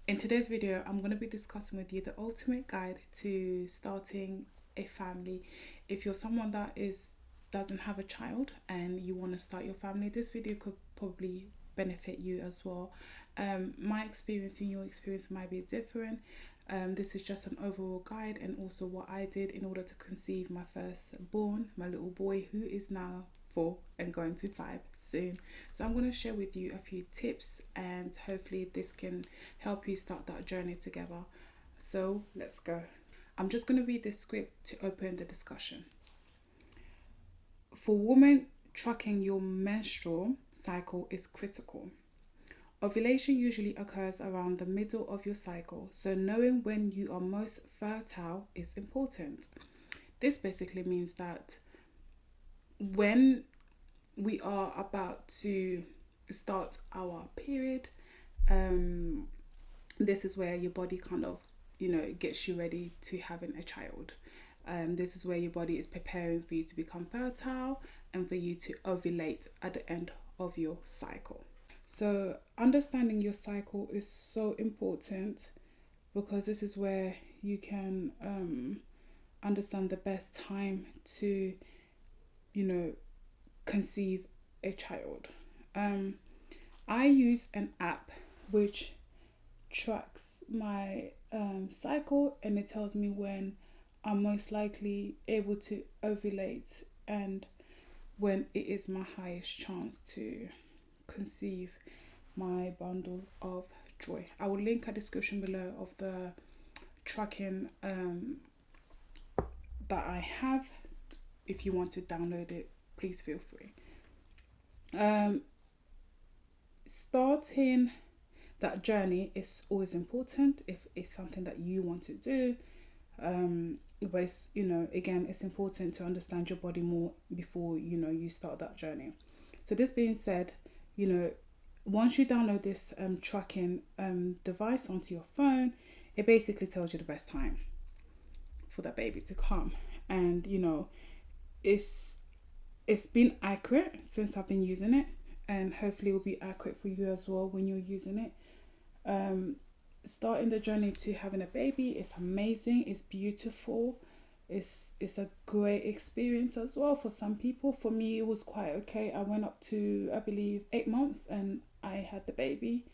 In today's video, I'm going to be discussing with you the ultimate guide to starting a family. If you're someone that doesn't have a child and you want to start your family, this video could probably benefit you as well. My experience and your experience might be different. This is just an overall guide and also what I did in order to conceive my firstborn, my little boy, who is now 4 and going to 5 soon. So I'm going to share with you a few tips and hopefully this can help you start that journey together. So let's go. I'm just going to read the script to open the discussion. For women, tracking your menstrual cycle is critical. Ovulation usually occurs around the middle of your cycle, so knowing when you are most fertile is important. This basically means that when we are about to start our period, this is where your body kind of, gets you ready to having a child. This is where your body is preparing for you to become fertile and for you to ovulate at the end of your cycle. So understanding your cycle is so important because this is where you can understand the best time to, conceive a child. I use an app which tracks my cycle and it tells me when I'm most likely able to ovulate and when it is my highest chance to conceive my bundle of joy. I will link a description below of the tracking that I have. If you want to download it, please feel free. Starting that journey is always important if it's something that you want to do. But it's, again, it's important to understand your body more before you start that journey. So this being said, once you download this tracking device onto your phone, it basically tells you the best time for that baby to come. And it's been accurate since I've been using it, and hopefully it will be accurate for you as well when you're using it. Starting the journey to having a baby is amazing, it's beautiful, it's a great experience as well for some people. For me, it was quite okay. I went up to, I believe, 8 months and I had the baby,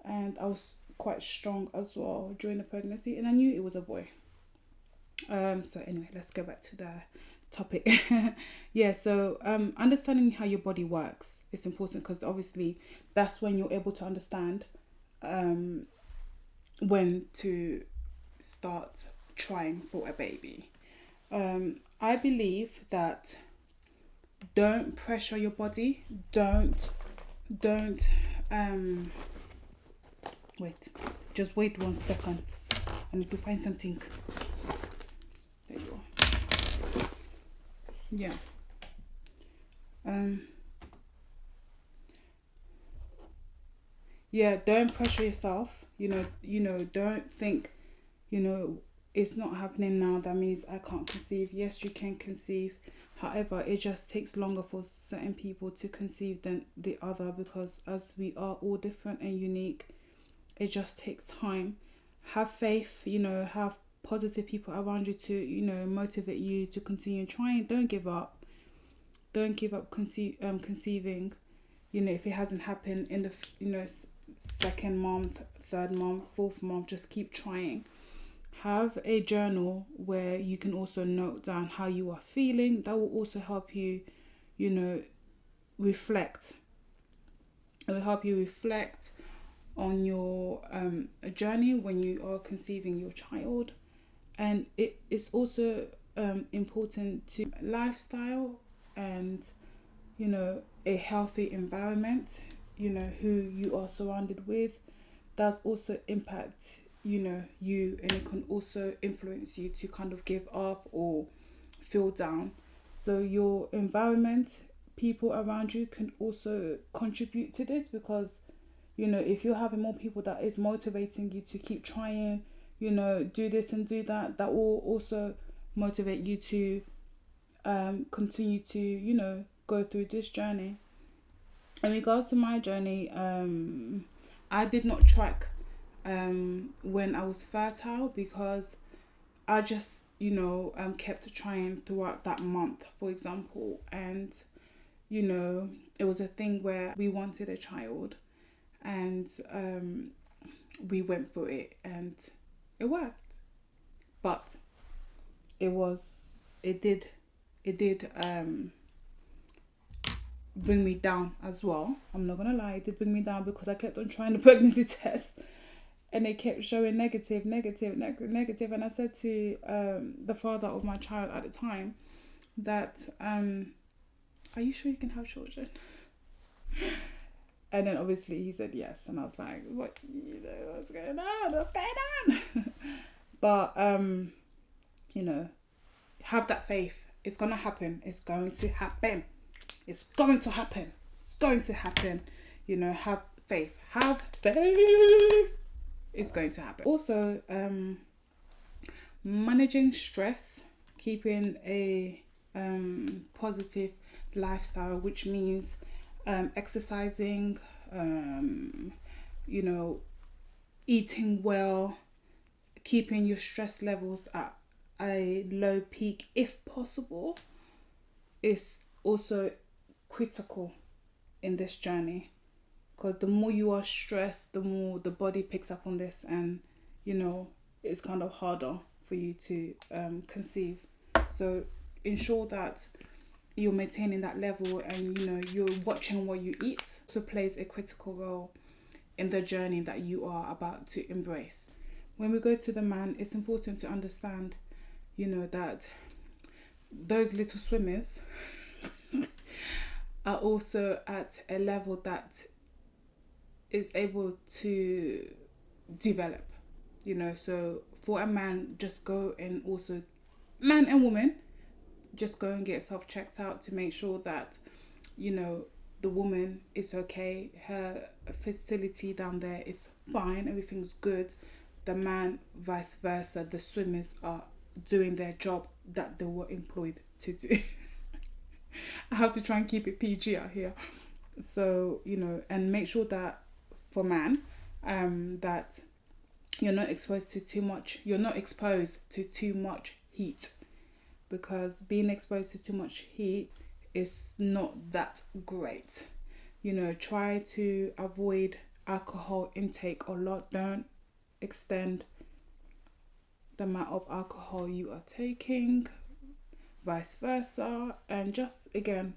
and I was quite strong as well during the pregnancy, and I knew it was a boy. So anyway, let's go back to the topic. So understanding how your body works is important because obviously that's when you're able to understand when to start trying for a baby. I believe that don't pressure your body. Don't just wait 1 second. I need to find something. There you are. Yeah. Don't pressure yourself. Don't think, it's not happening now, that means I can't conceive. Yes, you can conceive. However, it just takes longer for certain people to conceive than the other because as we are all different and unique, it just takes time. Have faith, have positive people around you to, motivate you to continue trying. Don't give up. Don't give up conceiving. If it hasn't happened in the, second month, third month, fourth month, just keep trying. Have a journal where you can also note down how you are feeling. That will also help you, reflect. It will help you reflect on your journey when you are conceiving your child. And it is also important to lifestyle and, a healthy environment, who you are surrounded with. Does also impact you, and it can also influence you to kind of give up or feel down. So your environment, people around you can also contribute to this because if you're having more people that is motivating you to keep trying, do this and do that, that will also motivate you to continue to go through this journey. In regards to my journey, I did not track when I was fertile, because I just, kept trying throughout that month, for example. And, it was a thing where we wanted a child, and we went for it, and it worked. But it did bring me down as well. I'm not gonna lie, it did bring me down, because I kept on trying the pregnancy test, and it kept showing negative. And I said to the father of my child at the time that, are you sure you can have children? And then obviously he said yes, and I was like, what's going on? But have that faith. It's gonna happen. It's going to happen. Have faith. Have faith. It's going to happen. Also, managing stress, keeping a positive lifestyle, which means exercising, eating well, keeping your stress levels at a low peak if possible, is also critical in this journey. Because the more you are stressed, the more the body picks up on this, and it's kind of harder for you to conceive. So ensure that you're maintaining that level, and you're watching what you eat. So plays a critical role in the journey that you are about to embrace. When we go to the man, it's important to understand that those little swimmers are also at a level that is able to develop, so for a man, just go, and also man and woman, just go and get yourself checked out to make sure that the woman is okay, her fertility down there is fine, everything's good. The man, vice versa, the swimmers are doing their job that they were employed to do. I have to try and keep it PG out here. So, and make sure that for man, that you're not exposed to too much heat, because being exposed to too much heat is not that great. Try to avoid alcohol intake a lot. Don't extend the amount of alcohol you are taking, vice versa, and just again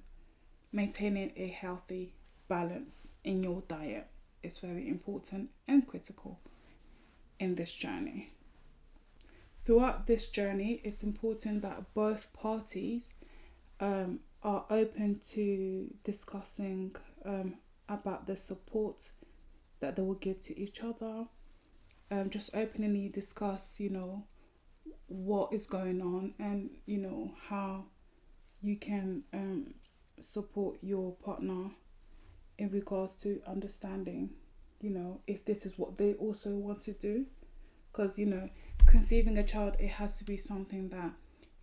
maintaining a healthy balance in your diet is very important and critical in this journey. Throughout this journey, it's important that both parties are open to discussing about the support that they will give to each other. Just openly discuss, what is going on, and how you can support your partner in regards to understanding, if this is what they also want to do. Because conceiving a child, it has to be something that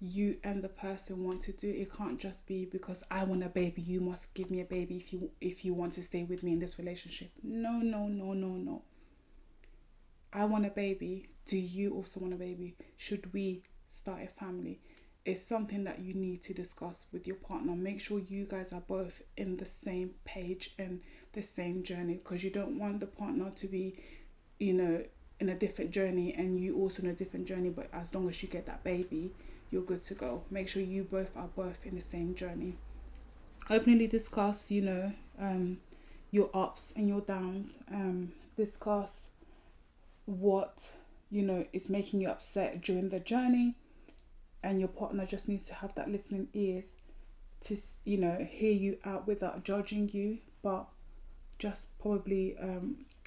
you and the person want to do. It can't just be because I want a baby, you must give me a baby if you want to stay with me in this relationship. No. I want a baby. Do you also want a baby? Should we start a family? It's something that you need to discuss with your partner. Make sure you guys are both in the same page and the same journey, because you don't want the partner to be, in a different journey and you also in a different journey. But as long as you get that baby, you're good to go. Make sure you both are in the same journey. Openly discuss, your ups and your downs. Discuss what is making you upset during the journey, and your partner just needs to have that listening ears to hear you out without judging you, but just probably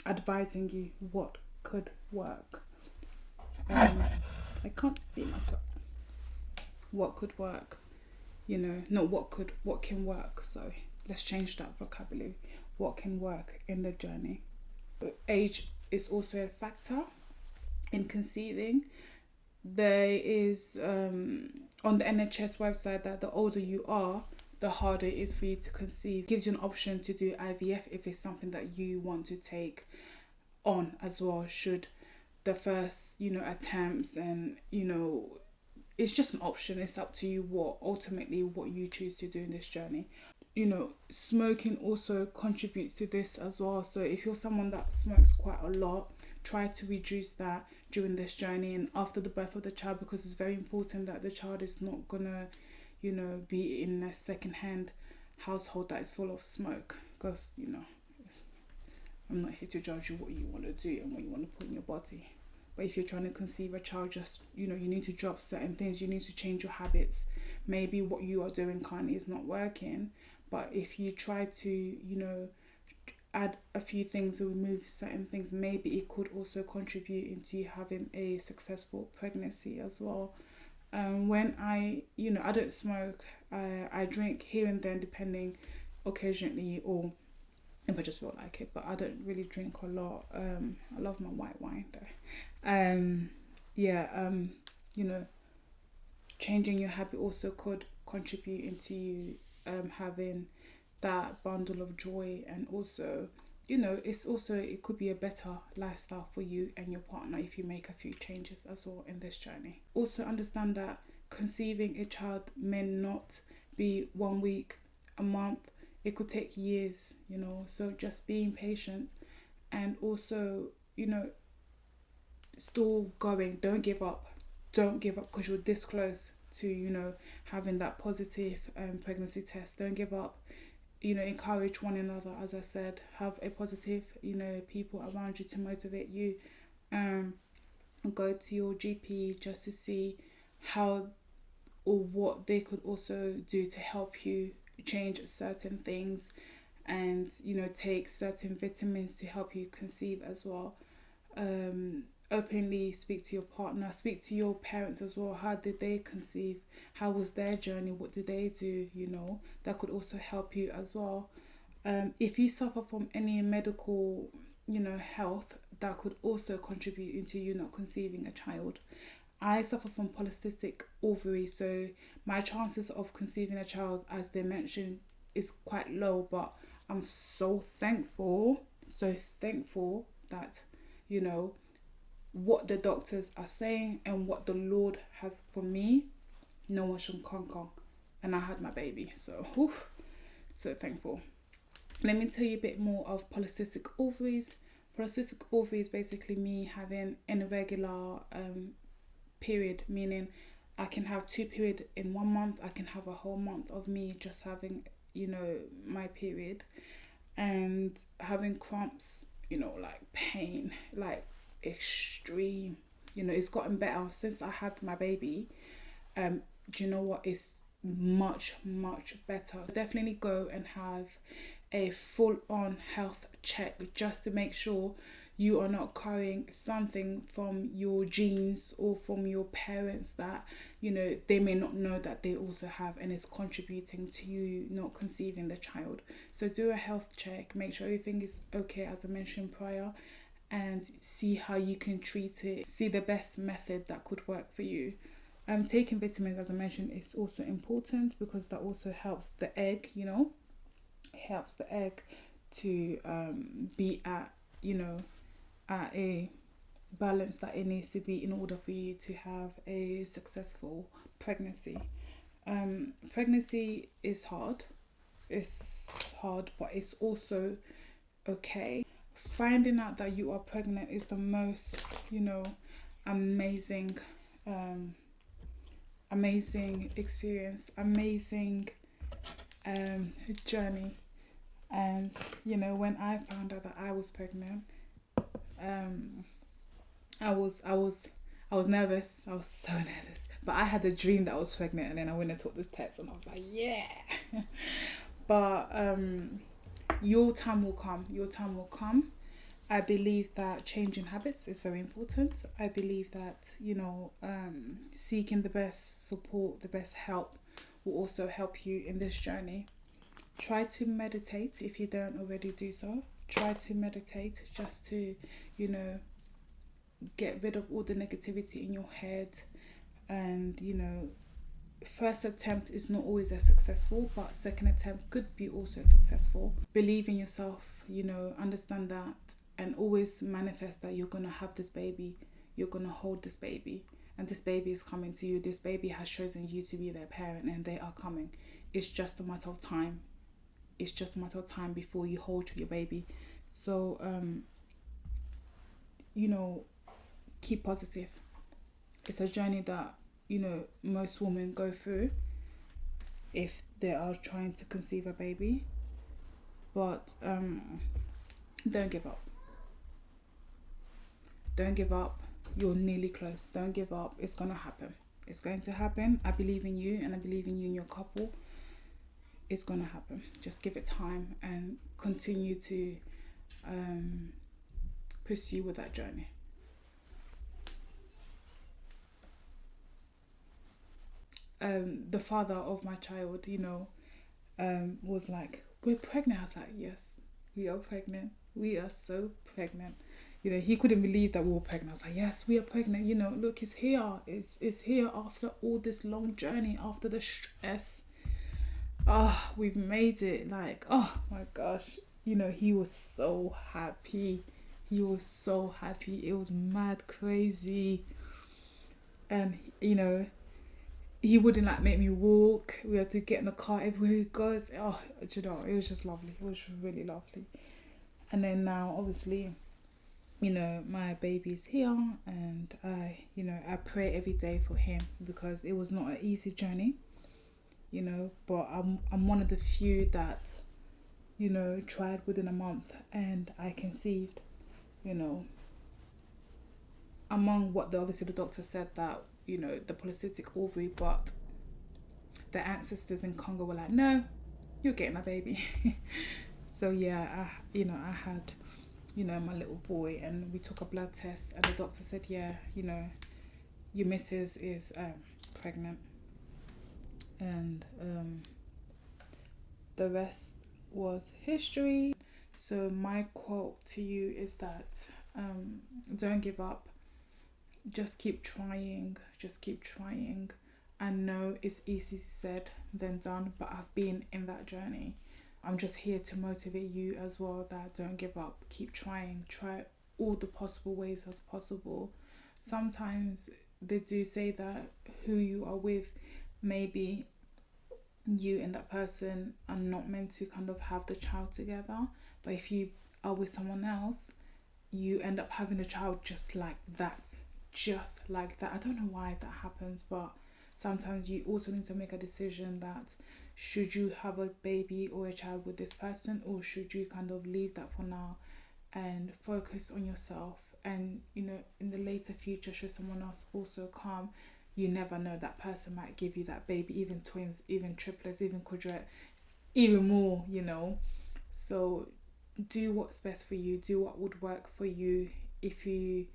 advising you what could work. I can't see myself. What could work, not what can work. So let's change that vocabulary. What can work in the journey. Age is also a factor in conceiving. There is on the NHS website that the older you are, the harder it is for you to conceive. It gives you an option to do IVF if it's something that you want to take. on as well, should the first, attempts, and, it's just an option. It's up to you what you choose to do in this journey. Smoking also contributes to this as well. So if you're someone that smokes quite a lot, try to reduce that during this journey and after the birth of the child, because it's very important that the child is not gonna, be in a second-hand household that is full of smoke. Because, I'm not here to judge you what you want to do and what you want to put in your body. But if you're trying to conceive a child, just, you need to drop certain things. You need to change your habits. Maybe what you are doing currently is not working. But if you try to, add a few things and remove certain things, maybe it could also contribute into having a successful pregnancy as well. When I don't smoke, I drink here and then, depending occasionally, or if I just feel like it, but I don't really drink a lot. I love my white wine though. Changing your habit also could contribute into you having that bundle of joy, and also, it could be a better lifestyle for you and your partner if you make a few changes as well in this journey. Also understand that conceiving a child may not be 1 week, a month. It could take years, so just being patient, and also, still going. Don't give up because you're this close to, having that positive pregnancy test. Don't give up. Encourage one another. As I said, have a positive, people around you to motivate you. Go to your GP just to see how or what they could also do to help you change certain things, and take certain vitamins to help you conceive as well. Openly speak to your partner, speak to your parents as well. How did they conceive? How was their journey? What did they do? That could also help you as well. If you suffer from any medical health, that could also contribute into you not conceiving a child. I suffer from polycystic ovary, so my chances of conceiving a child, as they mentioned, is quite low. But I'm so thankful that, what the doctors are saying and what the Lord has for me, no one should conquer. And I had my baby, so so thankful. Let me tell you a bit more of polycystic ovaries. Polycystic ovaries is basically me having an irregular period, meaning I can have 2 periods in 1 month. I can have a whole month of me just having, my period, and having cramps, like pain, like extreme. It's gotten better since I had my baby. Do you know what? It's much better. Definitely go and have a full-on health check just to make sure you are not carrying something from your genes or from your parents that they may not know that they also have, and is contributing to you not conceiving the child. So do a health check, make sure everything is okay, as I mentioned prior, and see how you can treat it. See the best method that could work for you. Taking vitamins, as I mentioned, is also important, because that also helps the egg, helps the egg to be at a balance that it needs to be in order for you to have a successful pregnancy. Pregnancy is hard. It's hard, but it's also okay. Finding out that you are pregnant is the most, amazing experience, amazing journey. And when I found out that I was pregnant, I was nervous. I was so nervous, but I had a dream that I was pregnant, and then I went and took the test, and I was like, yeah. But your time will come. I believe that changing habits is very important. I believe that seeking the best support, the best help, will also help you in this journey. Try to meditate if you don't already do so. Try to meditate just to, get rid of all the negativity in your head. And, first attempt is not always as successful, but second attempt could be also successful. Believe in yourself, understand that and always manifest that you're gonna have this baby, you're gonna hold this baby, and this baby is coming to you. This baby has chosen you to be their parent, and they are coming. It's just a matter of time. It's just a matter of time before you hold your baby. So you know, keep positive. It's a journey that, you know, most women go through if they are trying to conceive a baby. But don't give up. Don't give up. You're nearly close. Don't give up. It's gonna happen. It's going to happen. I believe in you, and I believe in you and your couple. It's gonna happen. Just give it time and continue to pursue with that journey. The father of my child, you know, was like, "We're pregnant." I was like, "Yes, we are pregnant. We are so pregnant." You know, he couldn't believe that we were pregnant. I was like, "Yes, we are pregnant. You know, look, it's here. It's here after all this long journey, after the stress. Oh, we've made it." Like, oh my gosh. You know, he was so happy. He was so happy. It was mad crazy. And, you know, he wouldn't like make me walk. We had to get in the car everywhere he goes. Oh, do you know, it was just lovely. It was really lovely. And then now, obviously, you know, my baby's here, and I pray every day for him, because it was not an easy journey, you know, but I'm one of the few that, you know, tried within a month and I conceived, you know, among what obviously the doctor said that, you know, the polycystic ovary, but the ancestors in Congo were like, "No, you're getting a baby." So yeah, I had, you know, my little boy, and we took a blood test, and the doctor said, "Yeah, you know, your missus is pregnant." And the rest was history. So my quote to you is that don't give up. Just keep trying. Just keep trying. I know it's easy said than done, but I've been in that journey. I'm just here to motivate you as well, that don't give up. Keep trying. Try all the possible ways as possible. Sometimes they do say that who you are with, maybe you and that person are not meant to kind of have the child together, but if you are with someone else, you end up having a child just like that. I don't know why that happens, but sometimes you also need to make a decision that should you have a baby or a child with this person, or should you kind of leave that for now and focus on yourself. And, you know, in the later future, should someone else also come, you never know, that person might give you that baby, even twins, even triplets, even quadruplets, even more, you know. So do what's best for you. Do what would work for you. If you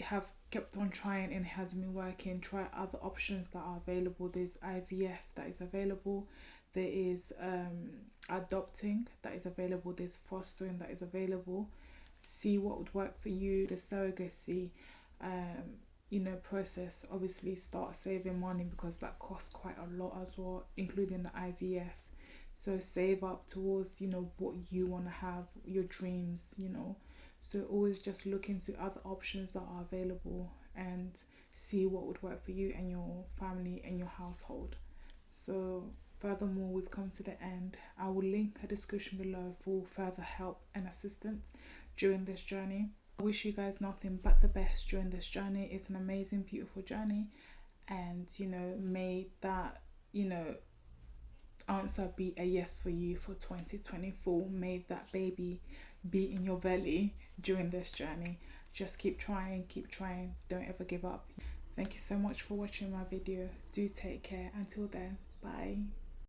have kept on trying and it hasn't been working, try other options that are available. There's IVF that is available. There is adopting that is available. There's fostering that is available. See what would work for you. The surrogacy process, obviously start saving money, because that costs quite a lot as well, including the IVF. So save up towards, you know, what you want to have, your dreams, you know. So always just look into other options that are available and see what would work for you and your family and your household. So furthermore, we've come to the end. I will link a description below for further help and assistance during this journey. I wish you guys nothing but the best during this journey. It's an amazing, beautiful journey, and, you know, may that, you know, answer be a yes for you for 2024. May that baby be in your belly during this journey. Just keep trying, don't ever give up. Thank you so much for watching my video. Do take care. Until then, bye.